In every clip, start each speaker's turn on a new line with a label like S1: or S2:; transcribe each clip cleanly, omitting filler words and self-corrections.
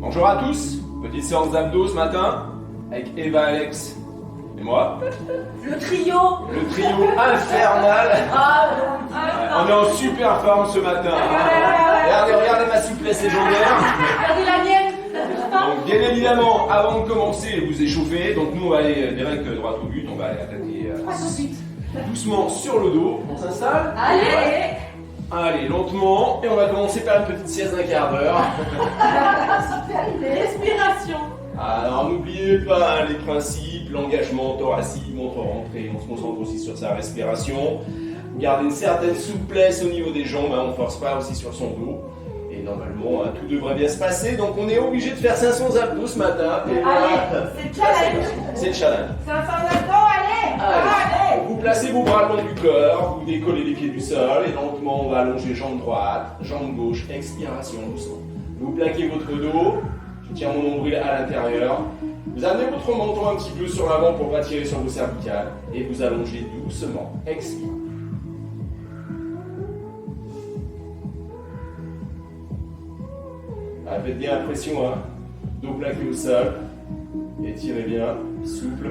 S1: Bonjour à tous, petite séance d'abdos ce matin avec Eva, Alex et moi.
S2: Le trio.
S1: Le trio infernal. On est en super forme ce matin. Regardez ma souplesse légendaire.
S2: Regardez la mienne.
S1: Donc bien évidemment, avant de commencer, vous échauffez. Donc nous on va aller direct droit au but. On va aller attaquer doucement sur le dos. On s'installe. Allez, lentement. Et on va commencer par une petite sieste d'un quart d'heure.
S2: Super idée. Respiration.
S1: Alors n'oubliez pas les principes, l'engagement thoracique, montre rentrée, on se concentre aussi sur sa respiration. Gardez une certaine souplesse au niveau des jambes, on ne force pas aussi sur son dos. Et normalement, tout devrait bien se passer. Donc on est obligé de faire 500 abdos ce matin. Et
S2: allez, c'est le challenge.
S1: C'est le challenge.
S2: 500 abdos, allez.
S1: Vous placez vos bras le long du corps, vous décollez les pieds du sol et lentement on va allonger jambe droite, jambe gauche, expiration doucement. Vous plaquez votre dos. Je tiens mon nombril à l'intérieur. Vous amenez votre menton un petit peu sur l'avant pour ne pas tirer sur vos cervicales. Et vous allongez doucement. Expire. Faites bien la pression. Dos plaqué au sol. Étirez bien. Souple.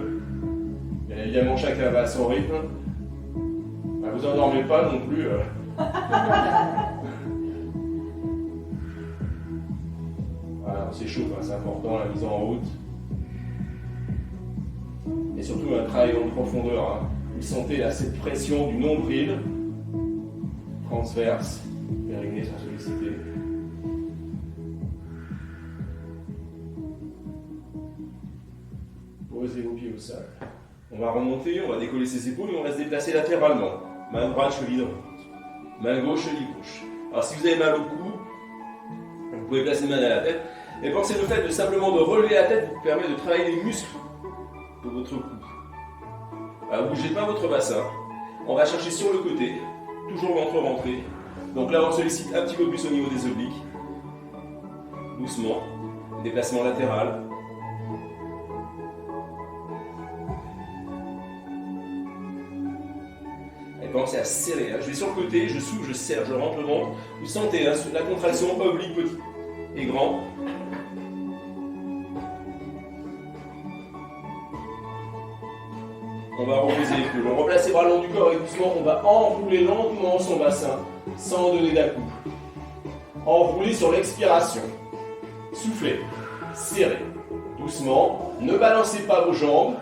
S1: Bien évidemment, chacun va à son rythme. Vous endormez pas non plus. Voilà, on s'échauffe, c'est important la mise en route. Et surtout un travail en profondeur. Vous sentez là cette pression du nombril, transverse, périnée sans solliciter. Posez vos pieds au sol. On va remonter, on va décoller ses épaules et on va se déplacer latéralement. Main droite, cheville droite. Main gauche, cheville gauche. Alors si vous avez mal au cou, vous pouvez placer une main à la tête. Mais pensez le fait de simplement de relever la tête vous permet de travailler les muscles de votre cou. Ne bougez pas votre bassin. On va chercher sur le côté, toujours ventre rentré. Donc là on sollicite un petit peu plus au niveau des obliques. Doucement, déplacement latéral. Et pensez à serrer. Je vais sur le côté, je souffle, je serre, je rentre le ventre. Vous sentez la contraction oblique petit et grand. On va reposer les épaules. On replace les bras le long du corps et doucement, on va enrouler lentement son bassin sans donner d'à-coup. Enrouler sur l'expiration. Soufflez, serrez, doucement. Ne balancez pas vos jambes.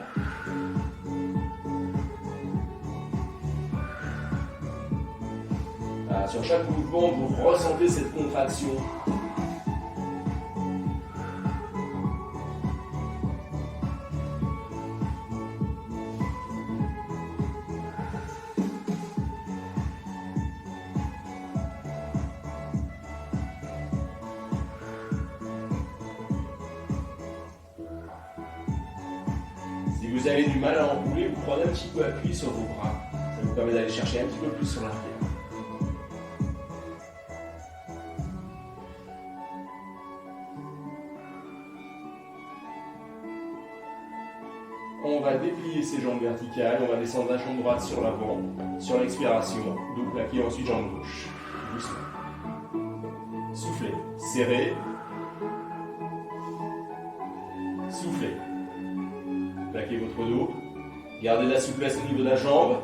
S1: Sur chaque mouvement, vous ressentez cette contraction. Si vous avez du mal à enrouler, vous prenez un petit peu appui sur vos bras. Ça vous permet d'aller chercher un petit peu plus sur l'arrière. On va déplier ses jambes verticales, on va descendre la jambe droite sur l'avant, sur l'expiration, dos plaqué, ensuite jambe gauche. Doucement. Soufflez, serrez. Soufflez. Plaquez votre dos. Gardez la souplesse au niveau de la jambe.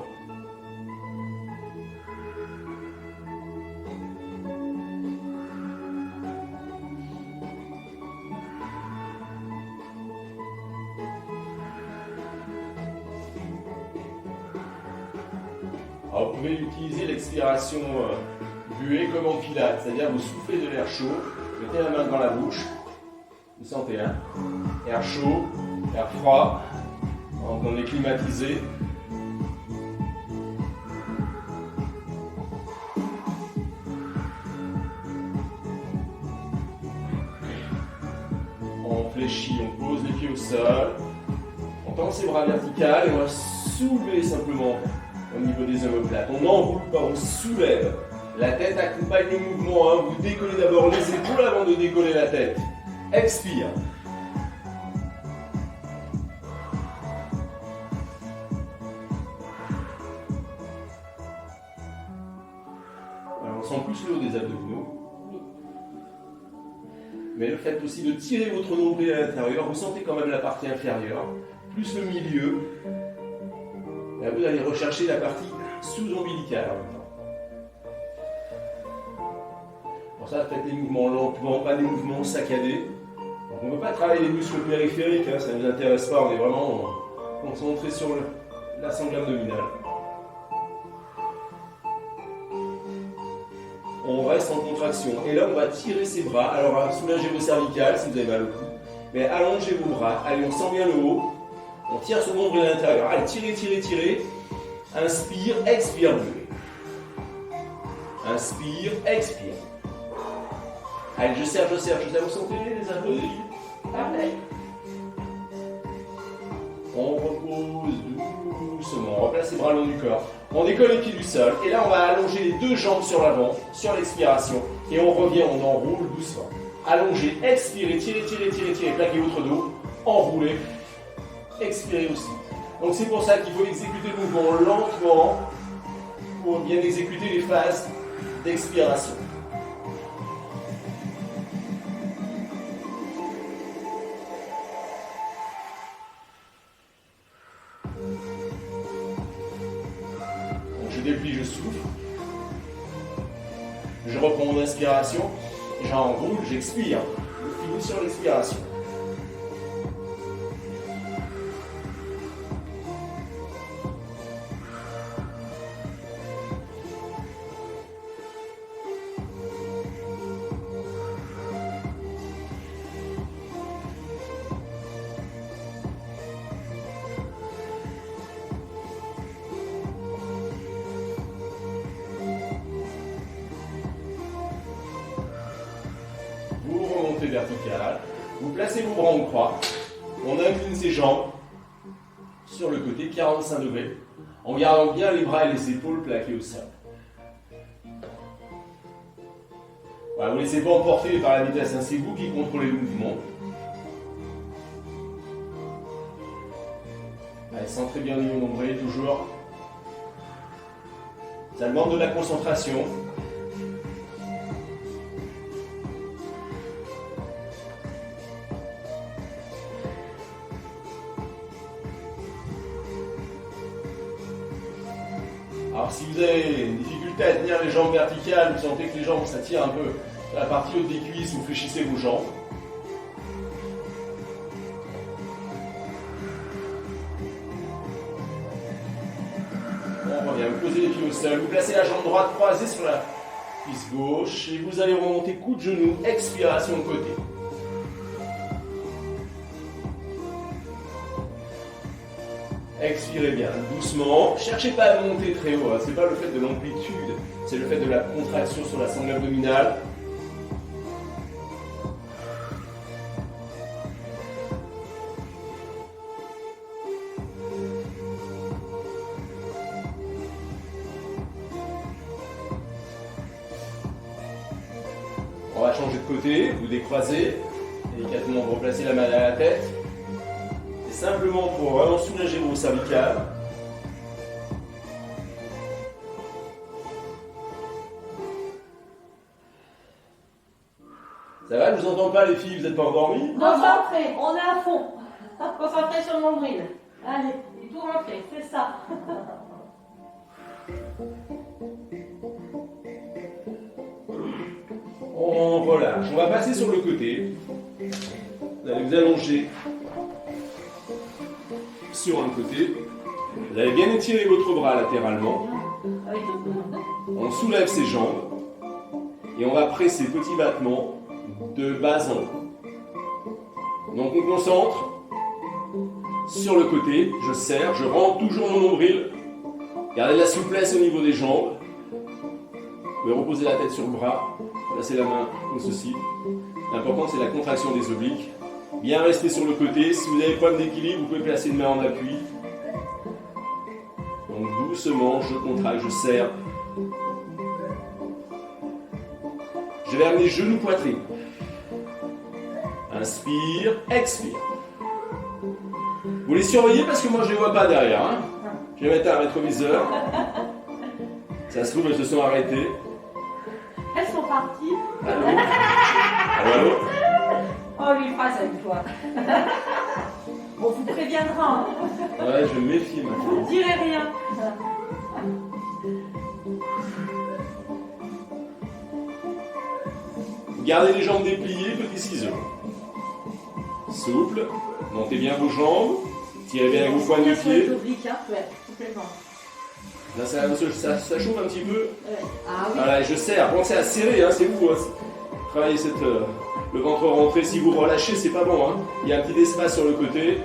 S1: Alors, vous pouvez utiliser l'expiration buée comme en pilates, c'est-à-dire vous soufflez de l'air chaud, mettez la main dans la bouche, vous sentez air chaud, air froid, donc on est climatisé. On fléchit, on pose les pieds au sol, on tend ses bras verticales et on va soulever simplement au niveau des omoplates. On n'enroule pas, on soulève. La tête accompagne le mouvement. Vous décollez d'abord les épaules avant de décoller la tête. Expire. Alors, on sent plus le haut des abdominaux. mais le fait aussi de tirer votre nombril à l'intérieur, vous sentez quand même la partie inférieure, plus le milieu. Et là, vous allez rechercher la partie sous-ombilicale en même temps. Pour ça, faites les mouvements lentement, pas des mouvements saccadés. Donc, on ne peut pas travailler les muscles périphériques, hein, ça ne nous intéresse pas, on est vraiment concentré sur la sangle abdominale. On reste en contraction. Et là, on va tirer ses bras. Alors, soulagez vos cervicales si vous avez mal au cou. Mais allongez vos bras. Allez, on sent bien le haut. On tire son nombril à l'intérieur. Allez, tirez, tirez, tirez. Inspire, expire, bougez. Inspire, expire. Allez, je serre, je serre, je serre. Vous sentez les applaudissements?
S2: Pareil.
S1: On repose doucement. On replace les bras le long du corps. On décolle les pieds du sol. Et là, on va allonger les deux jambes sur l'avant, sur l'expiration. Et on revient, on enroule doucement. Allongez, expirez, tirez, tirez, tirez, tirez. Plaquez votre dos. Enroulez. Expirez aussi. Donc c'est pour ça qu'il faut exécuter le mouvement lentement pour bien exécuter les phases d'expiration. Donc je déplie, je souffle. Je reprends mon inspiration. J'enroule, j'expire. Je finis sur l'expiration. Verticale. Vous placez vos bras en croix. On incline ses jambes sur le côté 45 degrés en gardant bien les bras et les épaules plaqués au sol. Voilà, vous ne laissez pas emporter par la vitesse, hein, c'est vous qui contrôlez le mouvement. Allez, centrez bien le nombril toujours. Ça demande de la concentration. Alors si vous avez une difficulté à tenir les jambes verticales, vous sentez que les jambes ça tire un peu la partie haute des cuisses, vous fléchissez vos jambes. On revient, vous posez les pieds au sol, vous placez la jambe droite croisée sur la cuisse gauche et vous allez remonter coup de genou, expiration de côté. Expirez bien, doucement. Cherchez pas à monter très haut, hein. C'est pas le fait de l'amplitude, c'est le fait de la contraction sur la sangle abdominale. On va changer de côté, vous décroisez, délicatement vous replacez la main à la tête. Simplement pour vraiment soulager vos cervicales. Ça va, je vous entends pas les filles, vous n'êtes pas endormies?
S2: Concentré, on est à fond. Concentré sur le nombril. Allez, et tout rentrer, c'est ça.
S1: On relâche. On va passer sur le côté. Vous allez vous allonger sur un côté. Vous allez bien étirer votre bras latéralement. On soulève ses jambes et on va presser petit battement de bas en haut. Donc on concentre sur le côté, je serre, je rentre toujours mon nombril. Gardez la souplesse au niveau des jambes. Vous pouvez reposer la tête sur le bras, placer la main comme ceci. L'important c'est la contraction des obliques. Bien rester sur le côté. Si vous avez problème d'équilibre, vous pouvez placer une main en appui. Donc doucement, je contracte, je serre. Je vais amener genou poitrine. Inspire, expire. Vous les surveillez parce que moi je ne les vois pas derrière. Hein. Je vais mettre un rétroviseur. Ça se trouve, elles se sont arrêtées.
S2: Elles sont parties.
S1: Allô? Allô, allô?
S2: une fois. On vous préviendra. Hein.
S1: Ouais, je me méfie maintenant.
S2: Vous ne direz rien.
S1: Gardez les jambes dépliées, petit ciseau. Souple, montez bien vos jambes, tirez bien avec vos pointes de pied.
S2: Oblique, hein. Ouais, complètement.
S1: Là, ça chauffe un petit peu.
S2: Ouais. Ah oui.
S1: Voilà, je serre. Pensez à serrer, hein, c'est vous. Hein. Travaillez le ventre rentré. Si vous relâchez, c'est pas bon. Hein. Il y a un petit espace sur le côté.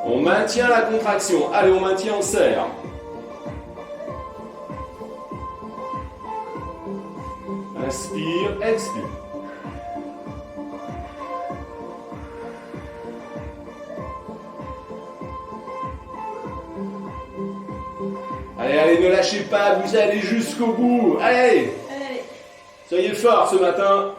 S1: On maintient la contraction. Allez, on maintient, on serre. Inspire, expire. Allez, allez, ne lâchez pas, vous allez jusqu'au bout. Allez,
S2: Allez.
S1: soyez forts ce matin.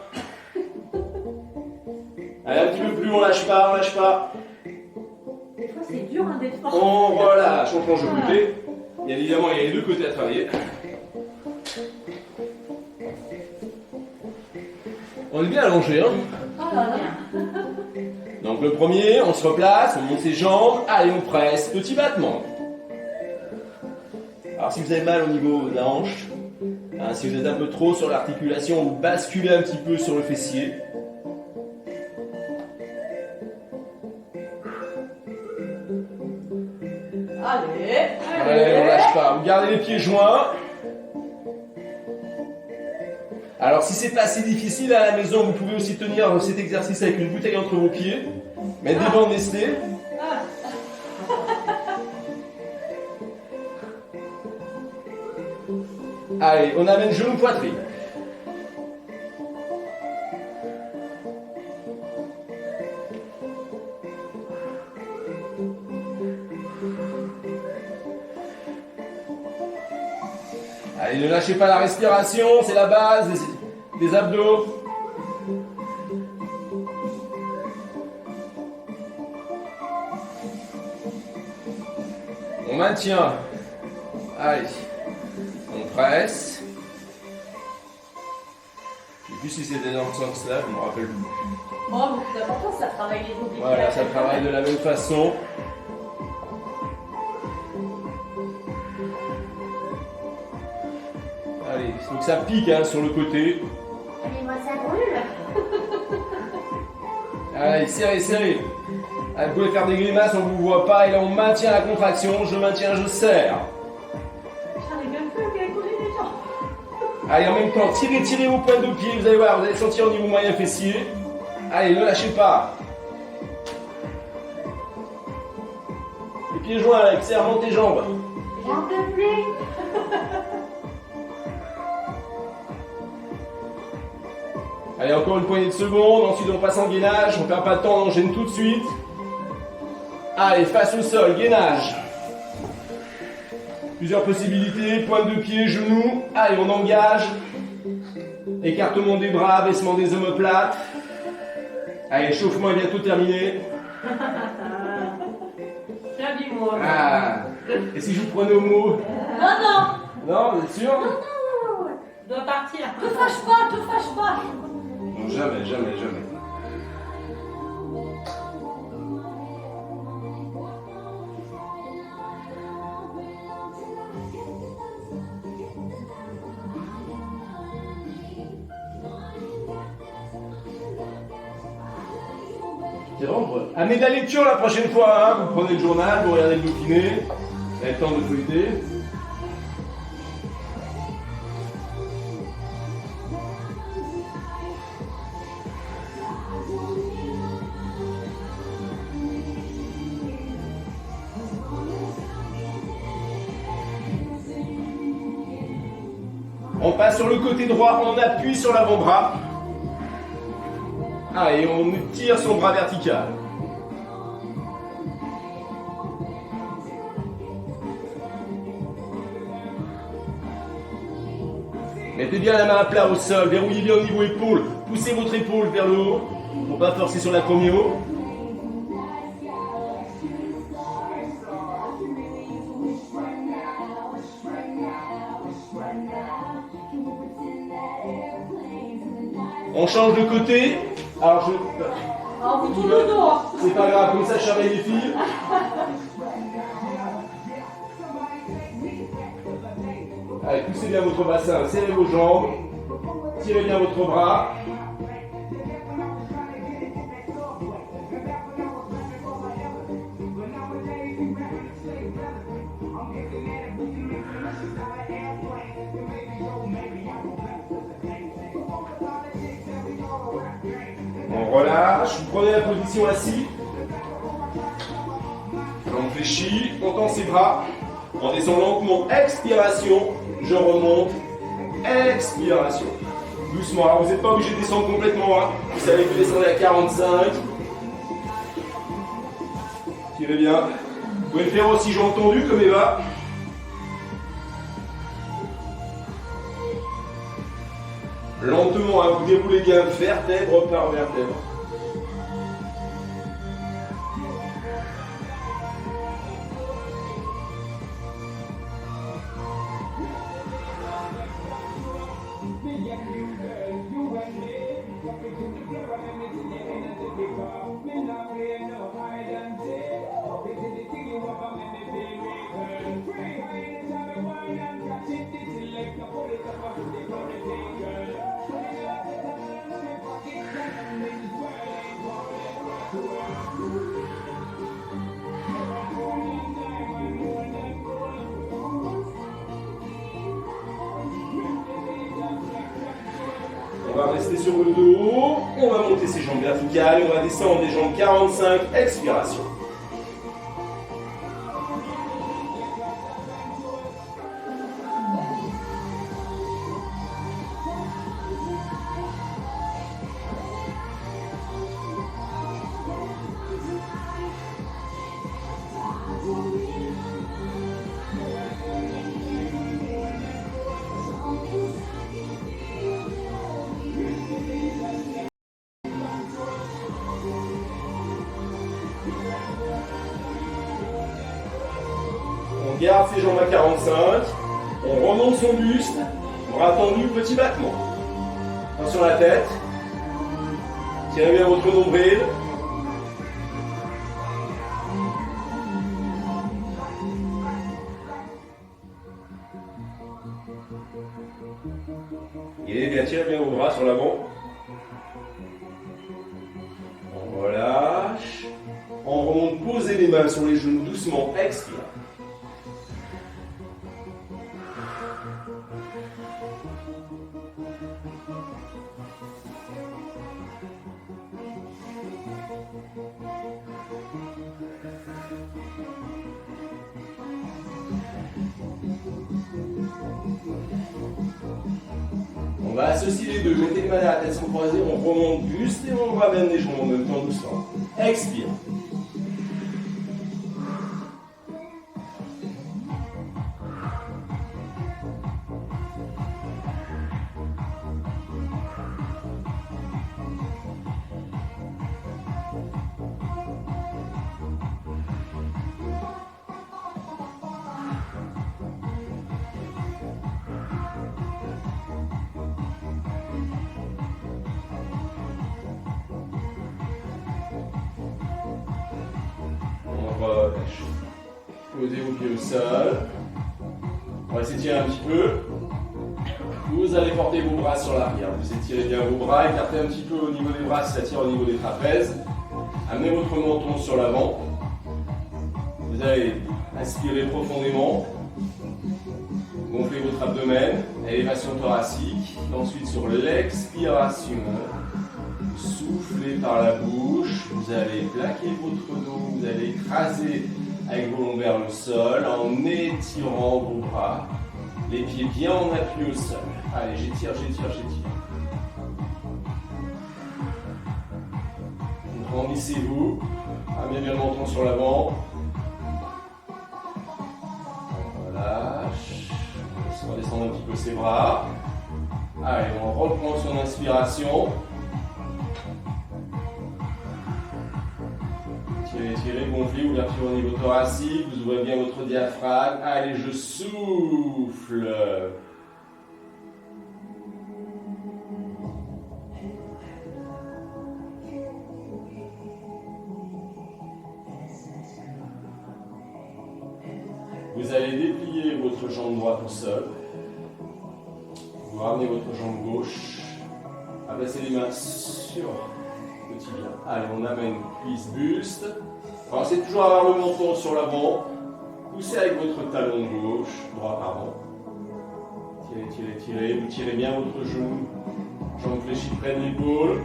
S1: Allez, un petit peu plus, on lâche pas, on lâche pas.
S2: Des fois, c'est dur hein, d'être fort.
S1: On relâche, on change de côté. Bien évidemment, il y a les deux côtés à travailler. On est bien allongé, hein.
S2: Oh là là.
S1: Donc le premier, on se replace, on monte ses jambes, allez, on presse, petit battement. Alors si vous avez mal au niveau de la hanche, hein, si vous êtes un peu trop sur l'articulation, vous basculez un petit peu sur le fessier.
S2: Allez.
S1: Allez, on lâche pas, vous gardez les pieds joints. Alors si c'est pas assez difficile à la maison, vous pouvez aussi tenir cet exercice avec une bouteille entre vos pieds, mettre des bandes Nestlé. Allez, on amène genou poitrine. Allez, ne lâchez pas la respiration, c'est la base des abdos. On maintient. Allez, on presse. Je sais plus si c'était dans ce sens-là, je ne me rappelle plus.
S2: Oh, mais c'est important, ça travaille les obliques.
S1: Voilà, ça travaille de la même façon. Allez, donc ça pique hein, sur le côté.
S2: Allez, moi ça brûle.
S1: Allez, serrez, serrez. Allez, vous pouvez faire des grimaces, on ne vous voit pas. Et là, on maintient la contraction. Je maintiens, je serre.
S2: J'en ai même plus qu'à couler les gens.
S1: Allez, en même temps, tirez, tirez vos pointes de pied. Vous allez voir, vous allez sentir au niveau moyen fessier. Allez, ne lâchez pas. Les pieds joints, Alex, serre, monte tes jambes.
S2: J'en peux plus.
S1: Allez, encore une poignée de secondes. Ensuite, on passe en gainage. On ne perd pas de temps, on enchaîne tout de suite. Allez, face au sol, gainage. Plusieurs possibilités, pointe de pied, genoux. Allez, on engage. Écartement des bras, baissement des omoplates. Allez, échauffement est bientôt terminé.
S2: Bien dit, moi.
S1: Ah. Et si je vous prenais au mot?
S2: Non, non.
S1: Non, vous êtes sûr?
S2: Non, non, non, non. Je dois partir. Te fâche pas, te fâche pas.
S1: Non, jamais, jamais, jamais. C'est bon, amenez de la lecture la prochaine fois, hein. Vous prenez le journal, vous regardez le Dauphiné, vous avez le temps de feuilleter. On passe sur le côté droit, on appuie sur l'avant-bras. Ah, et on tire son bras vertical. Mettez bien la main à plat au sol, verrouillez bien au niveau épaule, poussez votre épaule vers le haut, pour ne pas forcer sur l'acromio. On change de côté. Alors je...
S2: Alors, vous tournez le dos. Hein.
S1: C'est pas grave, comme ça je surveille les filles. Allez, poussez bien votre bassin, serrez vos jambes. Tirez bien votre bras. On relâche, vous prenez la position assise. On fléchit, on tend ses bras. On descend lentement, expiration, je remonte, expiration. Doucement, alors vous n'êtes pas obligé de descendre complètement. Hein. Vous savez que vous descendez à 45. Tirez bien. Vous pouvez le faire aussi jambes tendues comme Eva. Lentement, hein, vous déroulez bien vertèbre par vertèbre. On va rester sur le dos, on va monter ses jambes verticales, on va descendre les jambes 45, expiration. On garde ses jambes à 45, on remonte son buste, bras tendu, petit battement. Attention à la tête, tirez bien votre nombril. Et bien, tirez bien vos bras sur l'avant. On relâche. On remonte, posez les mains sur les genoux doucement, expire. On va associer les deux, mettez les mains à la tête sans croiser, on remonte buste et on ramène les jambes en même temps doucement. Expire. Relâche. Posez vos pieds au sol. On va s'étirer un petit peu. Vous allez porter vos bras sur l'arrière. Vous étirez bien vos bras, écartez un petit peu au niveau des bras si ça tire au niveau des trapèzes. Amenez votre menton sur l'avant. Vous allez inspirer profondément. Gonflez votre abdomen, élévation thoracique. Ensuite sur l'expiration, soufflez par la bouche. Vous allez plaquer votre dos, vous allez écraser avec vos lombaires le sol en étirant vos bras. Les pieds bien en appui au sol. Allez, j'étire, j'étire, j'étire. Grandissez-vous. Amenez bien le menton sur l'avant. On relâche. On redescend un petit peu ses bras. Allez, on reprend son inspiration. Tirez, tirez, gonflez, ouverture au niveau thoracique. Vous ouvrez bien votre diaphragme. Allez, je souffle. Vous allez déplier votre jambe droite au sol. Vous ramenez votre jambe gauche. À placer les mains sur le tibia. Allez, on amène cuisse, buste. Alors, c'est toujours avoir le menton sur l'avant. Poussez avec votre talon gauche, droit pardon. Tirez, tirez, tirez. Vous tirez bien votre genou. Jambe fléchie près de l'épaule.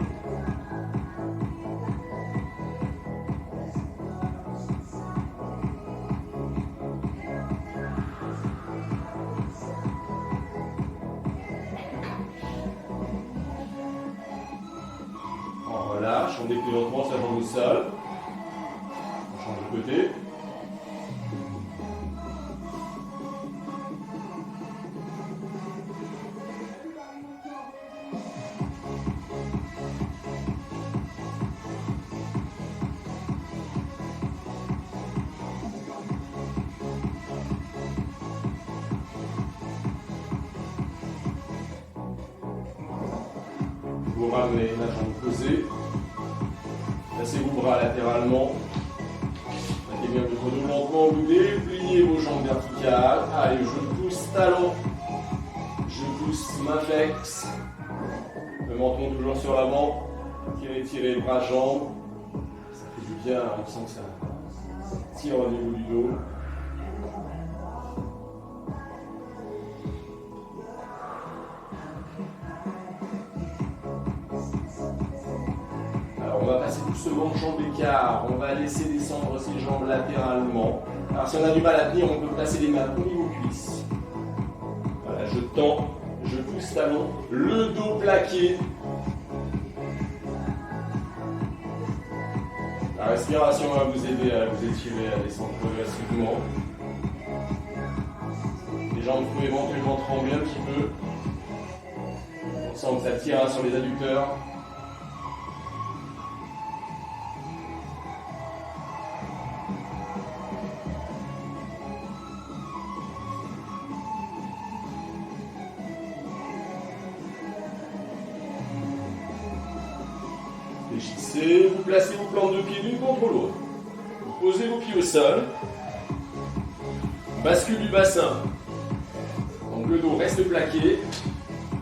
S1: On relâche, on déplie lentement sa jambe au sol. On change de côté. Vous ramenez la jambe posée. Placez vos bras latéralement. Mettez bien votre dos lentement. Vous dépliez vos jambes verticales. Allez, je pousse talon. Je pousse main flex. Le menton toujours sur l'avant. Tirez, tirez, bras, jambes. Ça fait du bien. On sent que ça tire au niveau du dos. On va passer doucement jambe écart, on va laisser descendre ses jambes latéralement. Alors si on a du mal à tenir, on peut placer les mains au niveau cuisse. Voilà, je tends, je pousse talon, le dos plaqué. La respiration va vous aider à vous étirer, à descendre progressivement. Les jambes peuvent éventuellement trembler un petit peu. On sent que ça tire sur les adducteurs. Fléchissez, vous placez vos plantes de pied l'une contre l'autre. Vous posez vos pieds au sol. Bascule du bassin. Donc le dos reste plaqué.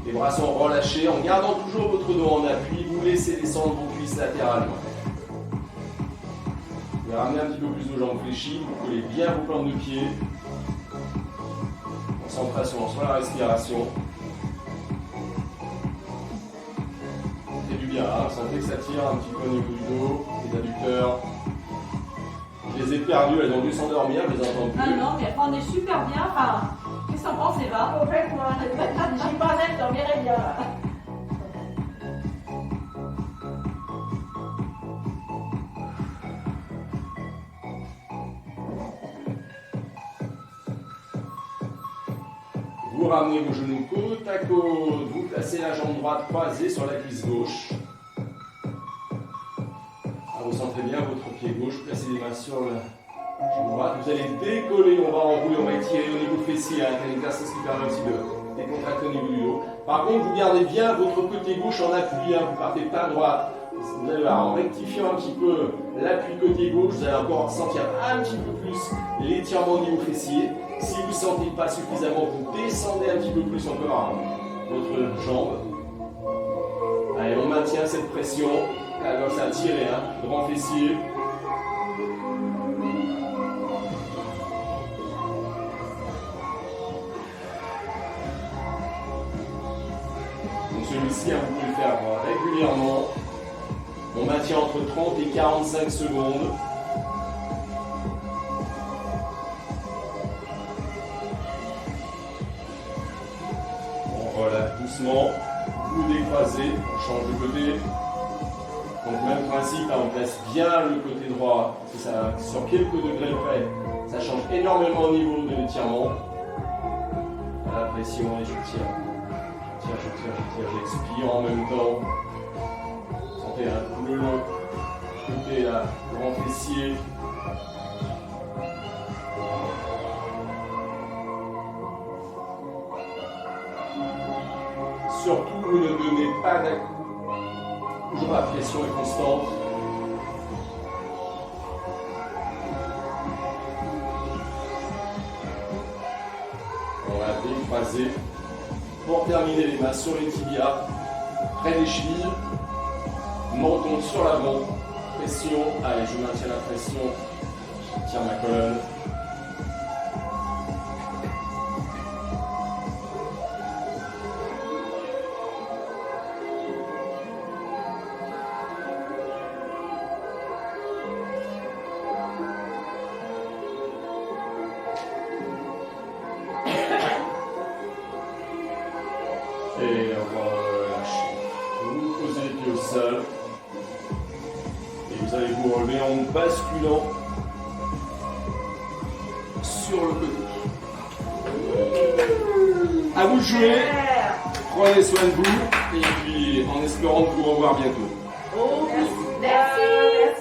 S1: Les bras sont relâchés. En gardant toujours votre dos en appui, vous laissez descendre vos cuisses latéralement. Vous pouvez ramener un petit peu plus vos jambes fléchies. Vous collez bien vos plantes de pied. Concentration sur la respiration. Bien, hein, vous sentez que ça tire un petit peu au niveau du dos, les adducteurs. Je les ai perdus, elles ont dû s'endormir, je les entends plus.
S2: Ah non, mais on est super bien. Enfin, qu'est-ce que t'en penses, Eva? En fait, moi, j'y parlais, je dormirais bien.
S1: Vous ramenez vos genoux côte à côte, vous placez la jambe droite croisée sur la cuisse gauche. Vous centrez bien votre pied gauche, placez les mains sur la jambe droite. Vous allez décoller, on va enrouler, on va étirer au niveau fessier, un exercice qui permet aussi de décontracter au niveau du dos. Par contre, vous gardez bien votre côté gauche en appui, hein, vous partez pas droite. Vous allez voir, en rectifiant un petit peu l'appui côté gauche, vous allez encore sentir un petit peu plus l'étirement au niveau fessier. Si vous ne sentez pas suffisamment, vous descendez un petit peu plus encore votre jambe. Allez, on maintient cette pression. Là, comme ça, tirez, hein, grand fessier. Donc celui-ci, hein, vous pouvez le faire régulièrement. On maintient entre 30 et 45 secondes. On relâche doucement, vous décroisez, on change de côté. Donc même principe, hein, on place bien le côté droit, parce que ça, sur quelques degrés près, ça change énormément au niveau de l'étirement. À la pression et je tire. Je tire, j'expire en même temps. Sentez tout le long, côté là, grand fessier. Surtout, vous ne donnez pas d'un-coup. Toujours la pression est constante. On va décroiser. Pour terminer, les mains sur les tibias, près des chevilles. Menton sur l'avant. Pression. Allez, je maintiens la pression. Je tiens ma colonne. Et relâchez. Vous posez les pieds au sol. Et vous allez vous relever en basculant sur le côté. À vous de jouer. Prenez soin de vous. Et puis en espérant de vous revoir bientôt.
S2: Merci.